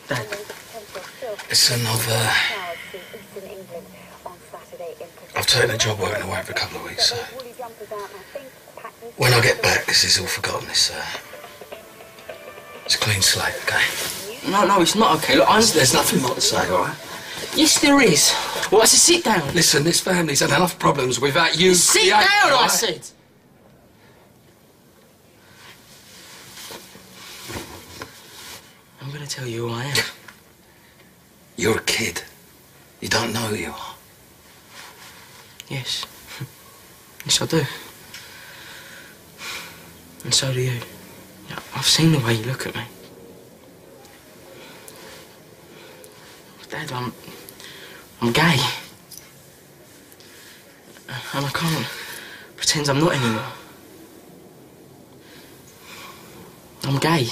Dad. Listen, I've taken a job working away for a couple of weeks, so when I get back, this is all forgotten. It's a clean slate, okay? No, it's not okay. Look, There's nothing more to say, all right? Yes, there is. Well, I said sit down. Listen, this family's had enough problems without you. Sit down, I said. I'm going to tell you who I am. You're a kid. You don't know who you are. Yes. Yes, I do. And so do you. I've seen the way you look at me. Dad, I'm gay. And I can't pretend I'm not anymore. I'm gay.